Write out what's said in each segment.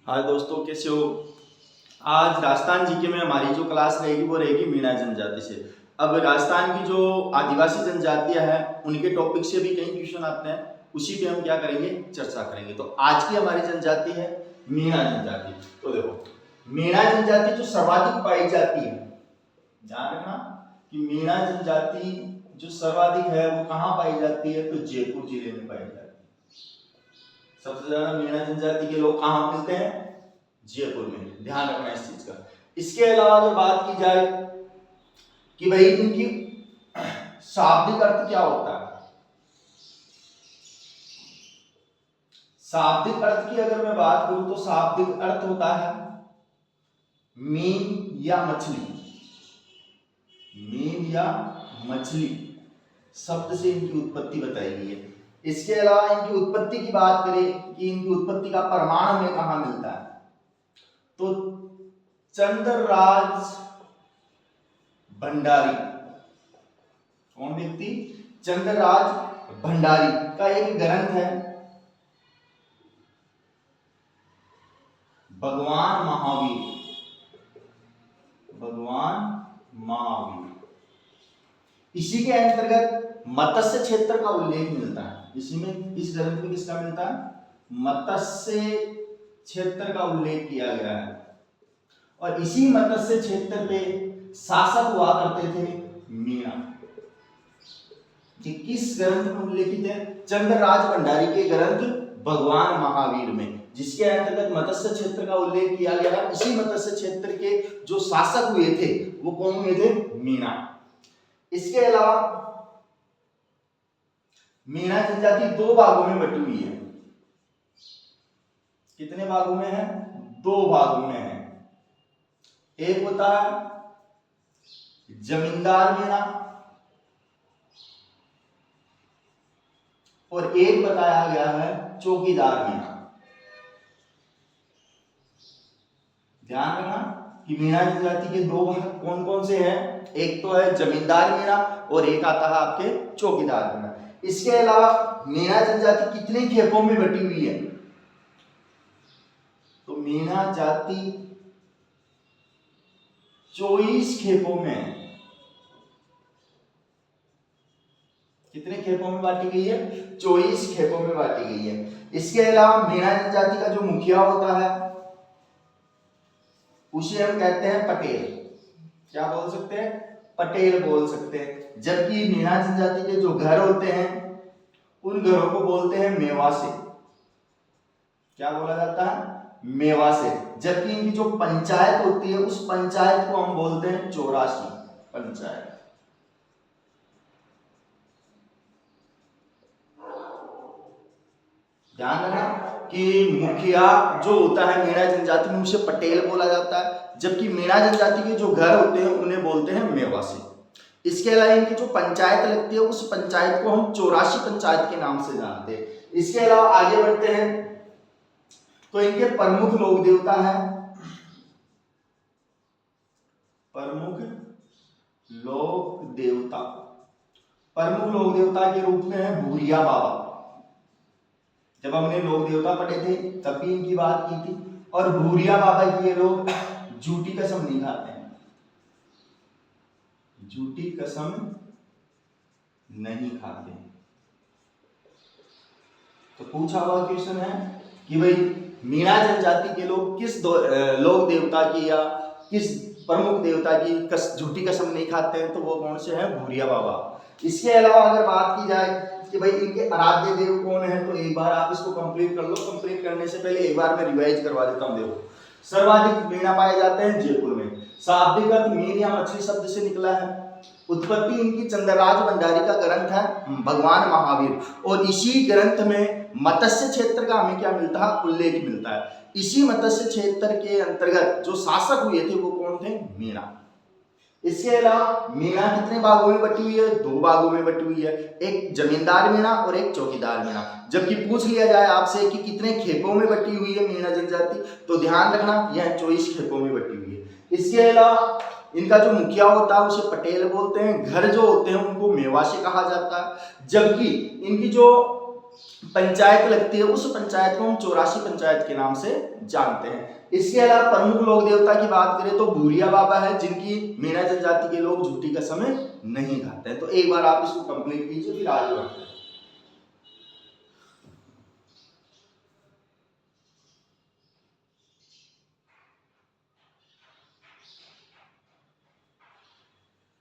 हाय दोस्तों, कैसे हो। आज राजस्थान जीके में हमारी जो क्लास रहेगी वो रहेगी मीणा जनजाति से। अब राजस्थान की जो आदिवासी जनजातियां हैं उनके टॉपिक से भी कई क्वेश्चन आते हैं, उसी पे हम क्या करेंगे, चर्चा करेंगे। तो आज की हमारी जनजाति है मीणा जनजाति। तो देखो, मीणा जनजाति जो सर्वाधिक पाई जाती है, ध्यान रखना कि मीणा जनजाति जो सर्वाधिक है वो कहाँ पाई जाती है, तो जयपुर जिले में पाई जाती है। सबसे ज्यादा मीणा जनजाति के लोग कहाँ मिलते हैं, जयपुर में। ध्यान रखना इस चीज का। इसके अलावा अगर बात की जाए कि भाई इनकी शाब्दिक अर्थ क्या होता है, शाब्दिक अर्थ की अगर मैं बात करूं तो शाब्दिक अर्थ होता है मीन या मछली। मीन या मछली शब्द से इनकी उत्पत्ति बताई गई है। इसके अलावा इनकी उत्पत्ति की बात करें कि इनकी उत्पत्ति का प्रमाण हमें कहां मिलता है, तो चंद्रराज भंडारी, कौन व्यक्ति, चंद्रराज भंडारी का एक ग्रंथ है भगवान महावीर। भगवान महावीर, इसी के अंतर्गत मत्स्य क्षेत्र का उल्लेख मिलता है। इसी में, इस ग्रंथ में किसका मिलता है, मत्स्य क्षेत्र का उल्लेख किया गया है। और इसी मत्स्य क्षेत्र पे शासक हुआ करते थे मीणा। कि किस ग्रंथ में उल्लेखित है, चंद्रराज भंडारी के ग्रंथ भगवान महावीर में, जिसके अंतर्गत मत्स्य क्षेत्र का उल्लेख किया गया है। इसी मत्स्य क्षेत्र के जो शासक हुए थे वो कौन हुए थे, मीणा। इसके अलावा मीणा जनजाति दो भागों में बटी हुई है। कितने भागों में है, दो भागों में है। एक होता है जमींदार मीणा और एक बताया गया है चौकीदार मीणा। ध्यान रखना कि मीणा जनजाति के दो भाग कौन कौन से हैं, एक तो है जमींदार मीणा और एक आता है आपके चौकीदार मीणा। इसके अलावा मीणा जनजाति कितने खेपों में बटी हुई है, तो मीणा जाति 24 खेपों में है। कितने खेपों में बांटी गई है, 24 खेपों में बांटी गई है। इसके अलावा मीणा जनजाति का जो मुखिया होता है उसे हम कहते हैं पटेल। क्या बोल सकते हैं, पटेल बोल सकते हैं। जबकि मीणा जनजाति के जो घर होते हैं उन घरों को बोलते हैं मेवासे। क्या बोला जाता है, मेवासे। जबकि इनकी जो पंचायत होती है उस पंचायत को हम बोलते हैं चौरासी पंचायत। ध्यान रखना कि मुखिया जो होता है मीणा जनजाति में उसे पटेल बोला जाता है, जबकि मीणा जनजाति के जो घर होते हैं उन्हें बोलते हैं मेवासी। इसके अलावा इनकी जो पंचायत लगती है उस पंचायत को हम चौरासी पंचायत के नाम से जानते हैं। इसके अलावा आगे बढ़ते हैं तो इनके प्रमुख लोक देवता है, प्रमुख लोक देवता, प्रमुख लोक देवता के रूप में है भूरिया बाबा। जब हमने लोक देवता पढ़े थे तब भी इनकी बात की थी। और भूरिया बाबा की ये लोग झूठी कसम नहीं खाते हैं, झूठी कसम नहीं खाते हैं। तो पूछा हुआ क्वेश्चन है कि भाई मीणा जनजाति के लोग किस लोक देवता की या किस प्रमुख देवता की झूठी कसम नहीं खाते हैं, तो वो कौन से हैं, भूरिया बाबा। इसके अलावा अगर बात की जाए कि भाई इनके आराध्य देव कौन है, तो एक बार आप इसको कंप्लीट कर लो। कंप्लीट करने से पहले एक बार मैं रिवाइज करवा देता हूं। देखो, सर्वाधिक मीणा पाए जाते हैं जयपुर में। शाब्दिक अर्थ मीन या मछली शब्द से निकला है। उत्पत्ति इनकी चंद्रराज भंडारी का ग्रंथ है भगवान महावीर, और इसी ग्रंथ में मत्स्य क्षेत्र का हमें क्या मिलता है, उल्लेख मिलता है। इसी मत्स्य क्षेत्र के अंतर्गत जो शासक हुए थे वो कौन थे, मीणा। इसके अलावा मीणा कितने भागों में बटी हुई है, दो भागों में बटी हुई है, एक जमींदार मीणा और एक चौकीदार मीणा। जबकि पूछ लिया जाए आपसे कि कितने खेपों में बटी हुई है मीणा जनजाति, तो ध्यान रखना यह 24 खेपों में बटी हुई है। इसके अलावा इनका जो मुखिया होता है उसे पटेल बोलते हैं, घर जो होते हैं उनको मेवासी कहा जाता है। जबकि इनकी जो पंचायत लगती है उस पंचायत को हम 84 पंचायत के नाम से जानते हैं। इसके अलावा प्रमुख लोक देवता की बात करें तो भूरिया बाबा है, जिनकी मीणा जनजाति के लोग झूठी कसम नहीं खाते हैं। तो एक बार आप इसको कंप्लीट कीजिए, फिर आगे बढ़ते हैं।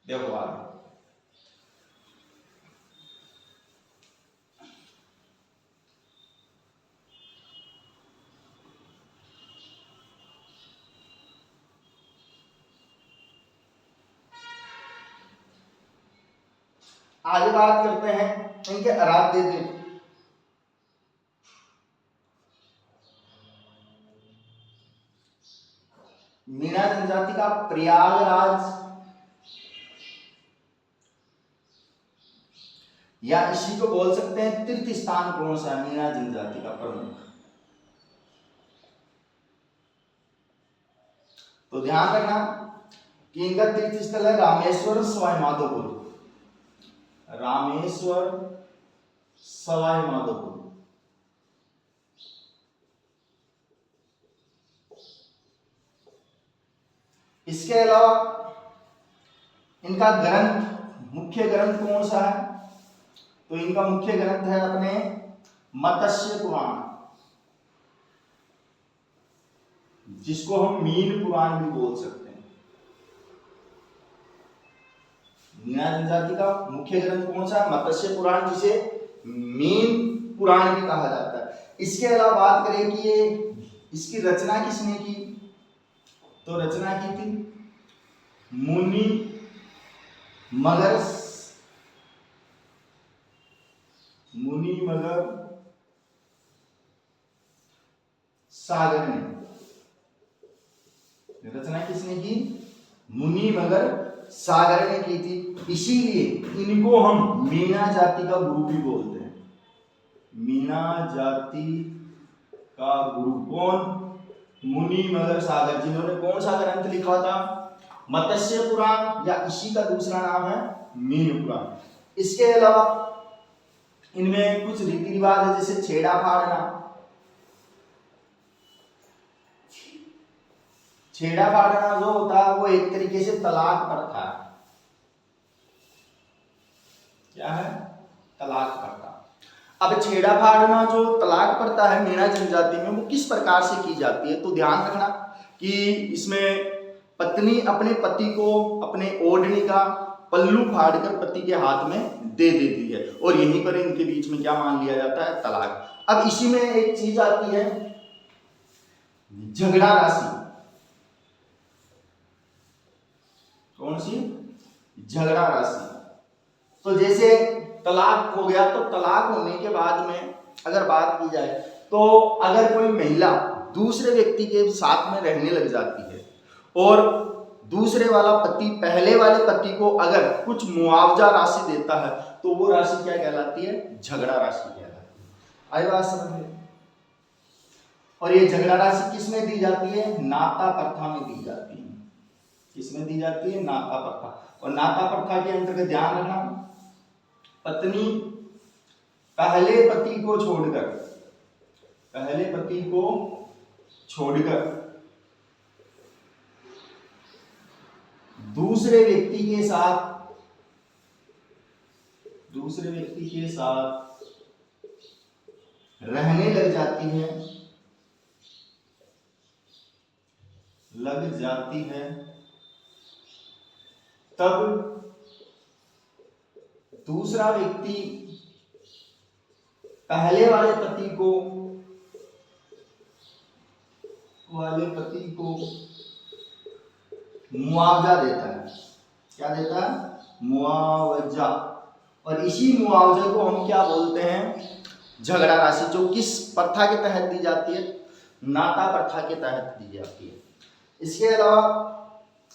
देखो आगे बात करते हैं इनके आराध्य देव। मीणा जनजाति का प्रयागराज या इसी को बोल सकते हैं तीर्थ स्थान कौन सा है मीणा जनजाति का प्रमुख? तो ध्यान रखना कि इनका तीर्थ स्थल है रामेश्वर सवाई माधोपुर। रामेश्वर सवाई माधोपुर। इसके अलावा इनका ग्रंथ, मुख्य ग्रंथ कौन सा है? तो इनका मुख्य ग्रंथ है अपने मत्स्य पुराण, जिसको हम मीन पुराण भी बोल सकते हैं। मीणा जनजाति का मुख्य ग्रंथ कौन सा? मत्स्य पुराण, जिसे मीन पुराण भी कहा जाता है। इसके अलावा बात करें कि ये इसकी रचना किसने की, तो रचना की थी मुनि मगर सागर ने। रचना किसने की? मुनि मगर सागर ने की थी। इसीलिए इनको हम मीणा जाति का गुरु भी बोलते हैं। मीणा जाति का गुरु कौन? मुनि मगर सागर, जिन्होंने कौन सा ग्रंथ लिखा था? मत्स्य पुराण, या इसी का दूसरा नाम है मीन पुराण। इसके अलावा इनमें कुछ रीति रिवाज है, जैसे छेड़ा फाड़ना। छेड़ा फाड़ना जो होता है वो एक तरीके से तलाक प्रथा है। क्या है? तलाक प्रथा। अब छेड़ा फाड़ना जो तलाक प्रथा है मीणा जनजाति में, वो किस प्रकार से की जाती है? तो ध्यान रखना कि इसमें पत्नी अपने पति को अपने ओढ़नी का पल्लू फाड़कर पति के हाथ में दे देती है, और यहीं पर इनके बीच में क्या मान लिया जाता है? तलाक। अब इसी में एक चीज आती है झगड़ा राशि। कौन सी? झगड़ा राशि। तो जैसे तलाक हो गया, तो तलाक होने के बाद में अगर बात की जाए तो अगर कोई महिला दूसरे व्यक्ति के साथ में रहने लग जाती है और दूसरे वाला पति पहले वाले पति को अगर कुछ मुआवजा राशि देता है, तो वो राशि क्या कहलाती है? झगड़ा राशि कहलाती है। आई बात समझ में? और ये झगड़ा राशि किस में दी जाती है? नाता प्रथा में दी जाती है। किसमें दी जाती है? नाता प्रथा। और नाता प्रथा के अंतर्गत ध्यान रखना, पत्नी पहले पति को छोड़कर दूसरे व्यक्ति के साथ रहने लग जाती है, तब दूसरा व्यक्ति पहले वाले पति को मुआवजा देता है। क्या देता है? मुआवजा। और इसी मुआवजे को हम क्या बोलते हैं? झगड़ा राशि, जो किस प्रथा के तहत दी जाती है? नाता प्रथा के तहत दी जाती है। इसके अलावा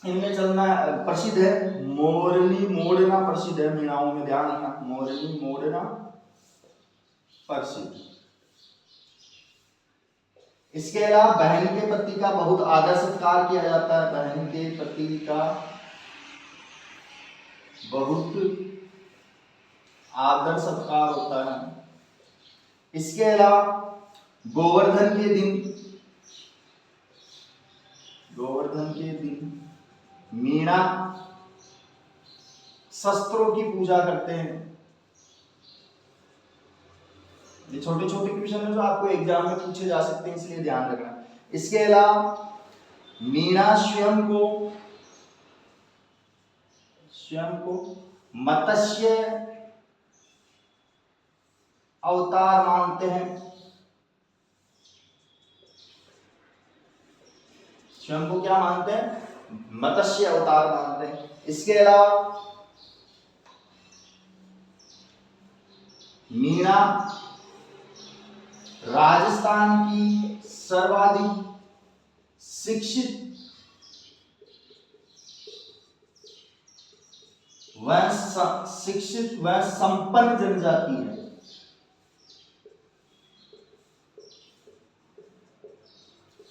इनमें चलना प्रसिद्ध है मोरनी मोड़ना, प्रसिद्ध है मीणाओं में। ध्यान रखना, मोरनी मोड़ना प्रसिद्ध। इसके अलावा बहन के पति का बहुत आदर सत्कार किया जाता है। बहन के पति का बहुत आदर सत्कार होता है। इसके अलावा गोवर्धन के दिन मीणा शस्त्रों की पूजा करते हैं। ये छोटे छोटे क्वेश्चन है जो आपको एग्जाम में पूछे जा सकते हैं, इसलिए ध्यान रखना। इसके अलावा मीणा स्वयं को मत्स्य अवतार मानते हैं। स्वयं को क्या मानते हैं? मत्स्य अवतार मानते हैं। इसके अलावा मीणा राजस्थान की सर्वाधिक शिक्षित व संपन्न जनजाति है।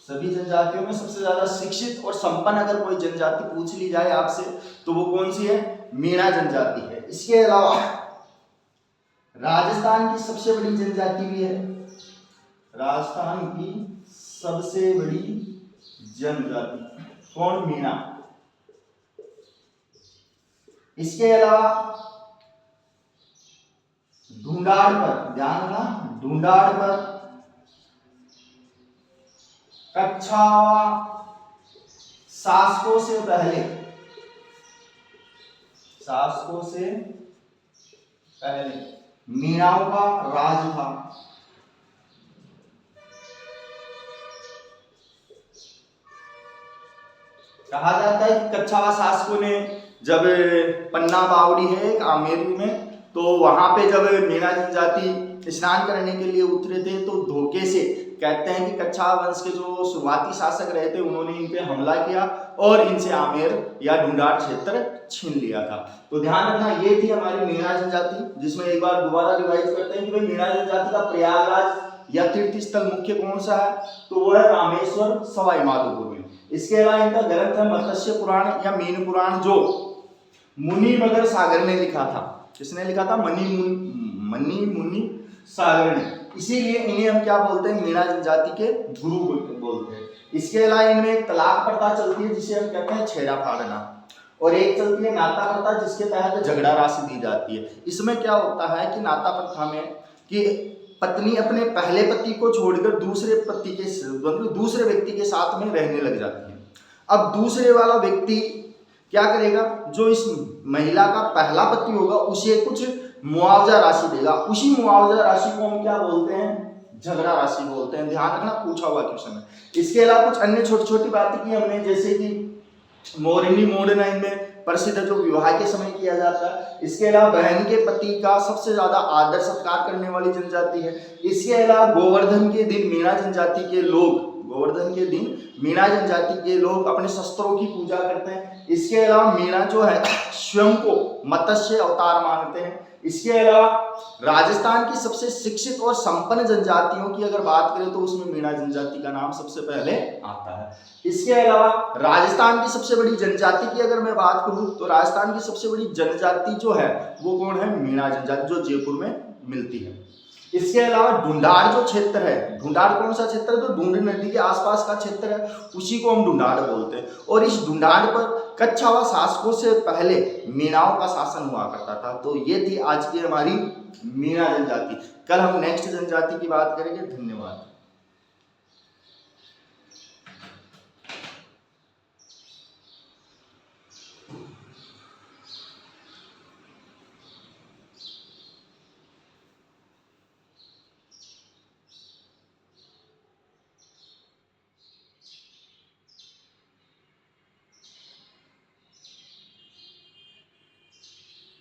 सभी जनजातियों में सबसे ज्यादा शिक्षित और संपन्न अगर कोई जनजाति पूछ ली जाए आपसे तो वो कौन सी है? मीणा जनजाति है। इसके अलावा राजस्थान की सबसे बड़ी जनजाति भी है। राजस्थान की सबसे बड़ी जनजाति कौन? मीणा। इसके अलावा ढूंढाड़ पर ध्यान रखना, ढूंढाड़ पर कच्छावा शासकों से पहले मीणाओं का राज था। कहा जाता है कि कच्छावा शासकों ने जब पन्ना बावड़ी है एक आमेरू में, तो वहां पे जब मीणा जनजाति स्नान करने के लिए उतरे थे तो धोखे से कहते हैं कि कच्छावा वंश के जो शुरुआती शासक रहे थे उन्होंने इन पे हमला किया और इनसे आमेर या ढूंढाड़ क्षेत्र छीन लिया था। तो ध्यान रखना, ये थी हमारी मीणा जनजाति, जिसमें एक बार दोबारा रिवाइज करते हैं कि भाई मीणा जनजाति का प्रयागराज या तीर्थ स्थल मुख्य कौन सा है? तो वो है रामेश्वर सवाई माधोपुर में। इसके अलावा इनका ग्रंथ है मत्स्य पुराण या मीन पुराण, जो मुनि मगर सागर ने लिखा था। किसने लिखा था? मनी मुनि सागर ने। इसीलिए इन्हें हम क्या बोलते हैं? मीणा जनजाति के गुरु बोलते हैं। इसके अलावा इनमें एक तलाक प्रथा चलती है जिसे हम कहते हैं छेड़ा फाड़ना, और एक चलती है नाता प्रथा जिसके तहत झगड़ा राशि दी जाती है। इसमें क्या होता है कि नाता प्रथा में कि पत्नी अपने पहले पति को छोड़कर दूसरे व्यक्ति के साथ में रहने लग जाती है। अब दूसरे वाला व्यक्ति क्या करेगा? जो इस महिला का पहला पति होगा उसे कुछ मुआवजा राशि देगा। उसी मुआवजा राशि को हम क्या बोलते हैं? झगड़ा राशि बोलते हैं। ध्यान रखना, पूछा हुआ क्वेश्चन है। इसके अलावा कुछ अन्य छोटी छोटी बातें की हमने, जैसे कि मोरनी मोड़ना इनमें प्रसिद्ध जो विवाह के समय किया जाता है। इसके अलावा बहन के पति का सबसे ज्यादा आदर सत्कार करने वाली जनजाति है। इसके अलावा गोवर्धन के दिन मीणा जनजाति के लोग अपने शस्त्रों की पूजा करते हैं। इसके अलावा मीणा जो है स्वयं को मत्स्य अवतार मानते हैं। इसके अलावा राजस्थान की सबसे शिक्षित और संपन्न जनजातियों की अगर बात करें तो उसमें मीणा जनजाति का नाम सबसे पहले आता है। इसके अलावा राजस्थान की सबसे बड़ी जनजाति की अगर मैं बात करूं तो राजस्थान की सबसे बड़ी जनजाति जो है वो कौन है? मीणा जनजाति, जो जयपुर में मिलती है। इसके अलावा ढूंढाड़ जो क्षेत्र है, ढूंढाड़ कौन सा क्षेत्र है? जो ढूंढ नदी के आसपास का क्षेत्र है उसी को हम ढूंढाड़ बोलते हैं। और इस ढूंढाड़ पर कच्छावा शासकों से पहले मीणाओं का शासन हुआ करता था। तो ये थी आज की हमारी मीणा जनजाति। कल हम नेक्स्ट जनजाति की बात करेंगे। धन्यवाद।